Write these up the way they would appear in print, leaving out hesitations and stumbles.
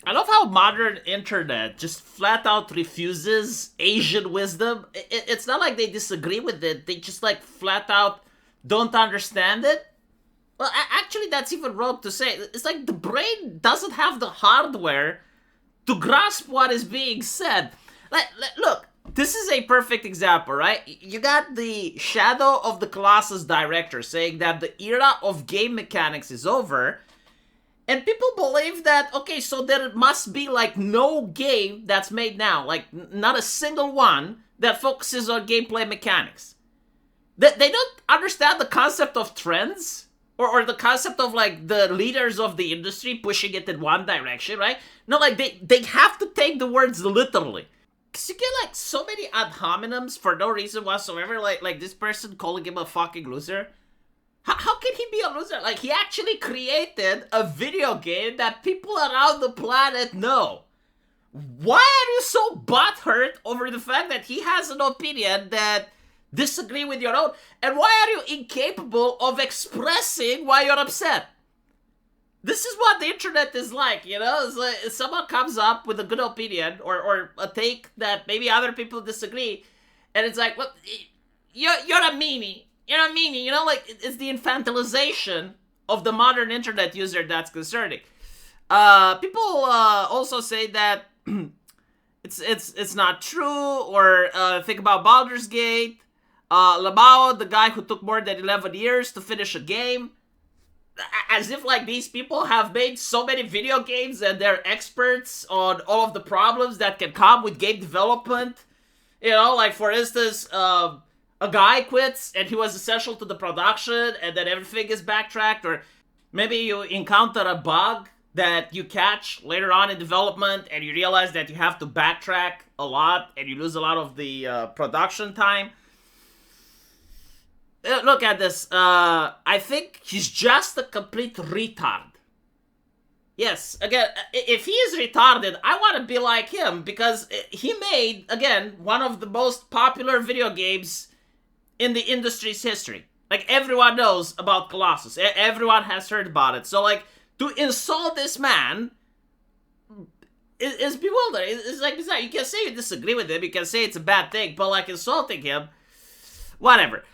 I love how modern internet just flat out refuses Asian wisdom. It's not like they disagree with it. They just like flat out don't understand it. Well, actually, that's even wrong to say. It's like the brain doesn't have the hardware to grasp what is being said. Look, this is a perfect example, right? You got the Shadow of the Colossus director saying that the era of game mechanics is over, and people believe that, okay, so there must be like no game that's made now, like not a single one that focuses on gameplay mechanics. They don't understand the concept of trends or the concept of like the leaders of the industry pushing it in one direction, right? No, like they have to take the words literally. Cause you get like so many ad hominems for no reason whatsoever, like this person calling him a fucking loser. How can he be a loser? Like, he actually created a video game that people around the planet know. Why are you so butthurt over the fact that he has an opinion that disagree with your own? And why are you incapable of expressing why you're upset? This is what the internet is like, you know? It's like someone comes up with a good opinion or a take that maybe other people disagree, and it's like, well, you're a meanie. You know what I mean? You know, like, it's the infantilization of the modern internet user that's concerning. People also say that it's not true, or think about Baldur's Gate. Lamau, the guy who took more than 11 years to finish a game. As if, like, these people have made so many video games and they're experts on all of the problems that can come with game development. You know, like, for instance, a guy quits and he was essential to the production and then everything is backtracked, or maybe you encounter a bug that you catch later on in development and you realize that you have to backtrack a lot and you lose a lot of the production time. Look at this. I think he's just a complete retard. Yes, again, if he is retarded, I want to be like him because he made, again, one of the most popular video games in the industry's history. Like, everyone knows about Colossus. Everyone has heard about it. So, like, to insult this man is bewildering. It's like, bizarre. You can say you disagree with him, you can say it's a bad thing, but, like, insulting him, whatever.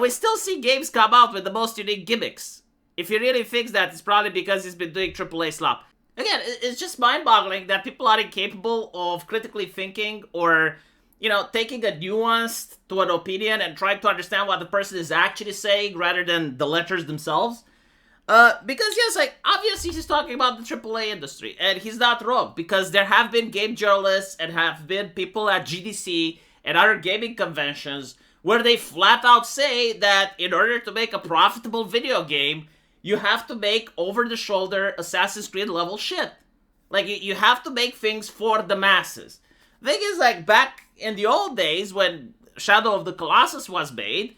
We still see games come out with the most unique gimmicks. If he really thinks that, it's probably because he's been doing AAA slop. Again, it's just mind-boggling that people are incapable of critically thinking or, you know, taking a nuance to an opinion and trying to understand what the person is actually saying rather than the letters themselves. Because, yes, like, obviously he's talking about the AAA industry, and he's not wrong, because there have been game journalists and have been people at GDC and other gaming conventions where they flat out say that in order to make a profitable video game, you have to make over-the-shoulder Assassin's Creed level shit. Like, you have to make things for the masses. The thing is, like, back in the old days when Shadow of the Colossus was made,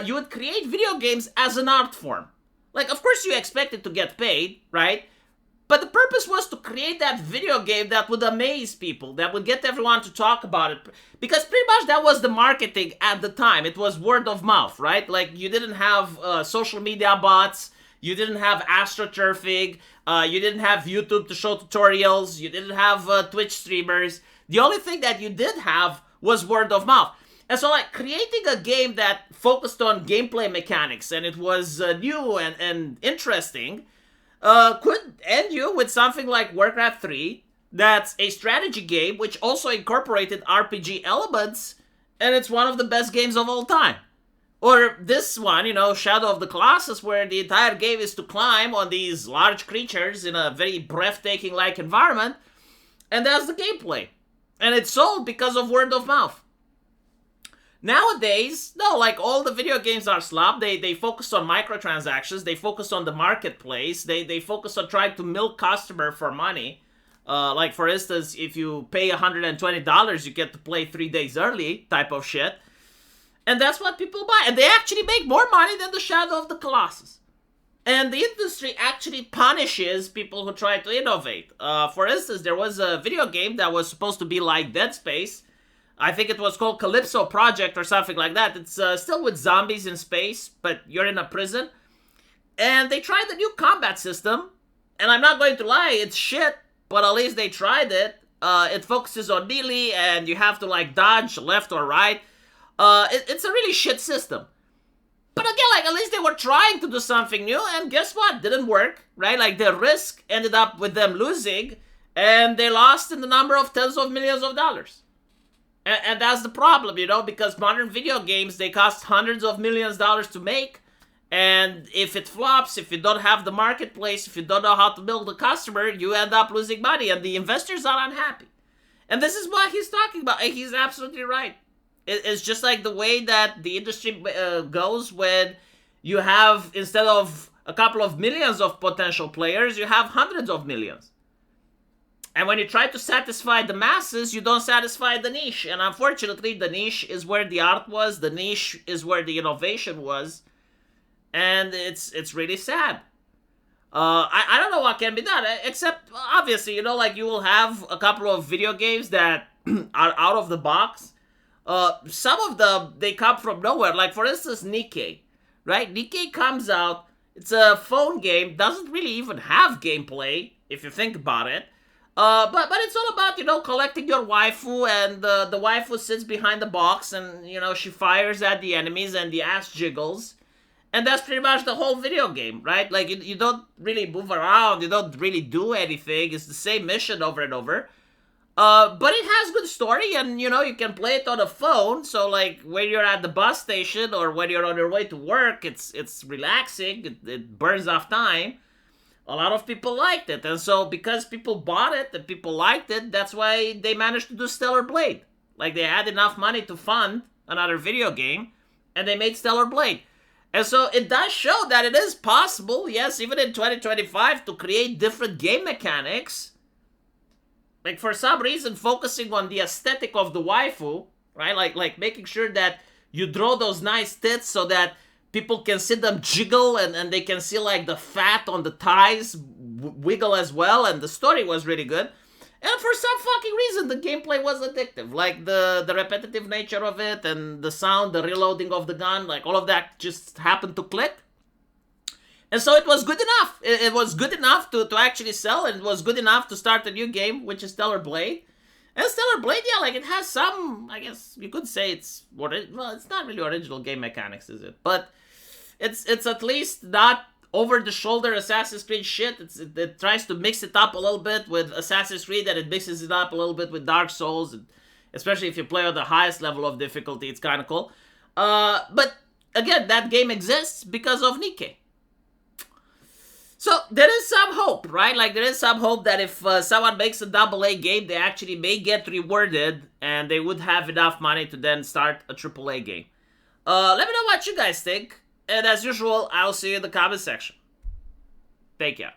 you would create video games as an art form. Like, of course you expect it to get paid, right? But the purpose was to create that video game that would amaze people, that would get everyone to talk about it. Because pretty much that was the marketing at the time. It was word of mouth, right? Like, you didn't have social media bots, you didn't have astroturfing, you didn't have YouTube to show tutorials, you didn't have Twitch streamers. The only thing that you did have was word of mouth. And so, like, creating a game that focused on gameplay mechanics and it was new and interesting could end you with something like Warcraft 3, that's a strategy game which also incorporated RPG elements, and it's one of the best games of all time. Or this one, you know, Shadow of the Colossus, where the entire game is to climb on these large creatures in a very breathtaking-like environment, and that's the gameplay. And it's sold because of word of mouth. Nowadays, no, like, all the video games are slop. They focus on microtransactions. They focus on the marketplace. They focus on trying to milk customer for money. Like, for instance, if you pay $120, you get to play 3 days early type of shit. And that's what people buy. And they actually make more money than the Shadow of the Colossus. And the industry actually punishes people who try to innovate. For instance, there was a video game that was supposed to be like Dead Space. I think it was called Calypso Project or something like that. It's still with zombies in space, but you're in a prison. And they tried the new combat system. And I'm not going to lie, it's shit. but at least they tried it. It focuses on melee, and you have to like dodge left or right. It's a really shit system. But again, like, at least they were trying to do something new, and guess what? Didn't work, right? Like, the risk ended up with them losing, and they lost in the number of tens of millions of dollars. And that's the problem, you know, because modern video games, they cost hundreds of millions of dollars to make, and if it flops, if you don't have the marketplace, if you don't know how to build a customer, you end up losing money, and the investors are unhappy. And this is what he's talking about, and he's absolutely right. It's just like the way that the industry goes when you have, instead of a couple of millions of potential players, you have hundreds of millions. And when you try to satisfy the masses, you don't satisfy the niche. And unfortunately, the niche is where the art was, the niche is where the innovation was. And it's really sad. I don't know what can be done, except, obviously, you know, like, you will have a couple of video games that are out of the box. Some of them, they come from nowhere. Like, for instance, Nikkei, right? Nikkei comes out, it's a phone game, doesn't really even have gameplay, if you think about it. But it's all about, you know, collecting your waifu, and the waifu sits behind the box, and, you know, she fires at the enemies, and the ass jiggles. And that's pretty much the whole video game, right? Like, you don't really move around, you don't really do anything, it's the same mission over and over. But it has good story, and, you know, you can play it on a phone, so, like, when you're at the bus station, or when you're on your way to work, it's relaxing, it burns off time. A lot of people liked it, and so, because people bought it, and people liked it, that's why they managed to do Stellar Blade. Like, they had enough money to fund another video game, and they made Stellar Blade. And so, it does show that it is possible, yes, even in 2025, to create different game mechanics. Like, for some reason, focusing on the aesthetic of the waifu, right? Like making sure that you draw those nice tits so that people can see them jiggle, and they can see, like, the fat on the thighs wiggle as well, and the story was really good. And for some fucking reason, the gameplay was addictive. Like, the repetitive nature of it, and the sound, the reloading of the gun, like, all of that just happened to click. And so it was good enough. It was good enough to actually sell, and it was good enough to start a new game, which is Stellar Blade. And Stellar Blade, yeah, like, it has some, I guess you could say it's, well, it's not really original game mechanics, is it? But it's at least not over-the-shoulder Assassin's Creed shit. It tries to mix it up a little bit with Assassin's Creed, and it mixes it up a little bit with Dark Souls, and especially if you play on the highest level of difficulty, it's kind of cool. But, again, that game exists because of Nikkei. So, there is some hope, right? Like, there is some hope that if someone makes a AA game, they actually may get rewarded, and they would have enough money to then start a AAA game. Let me know what you guys think, and as usual, I'll see you in the comment section. Take care.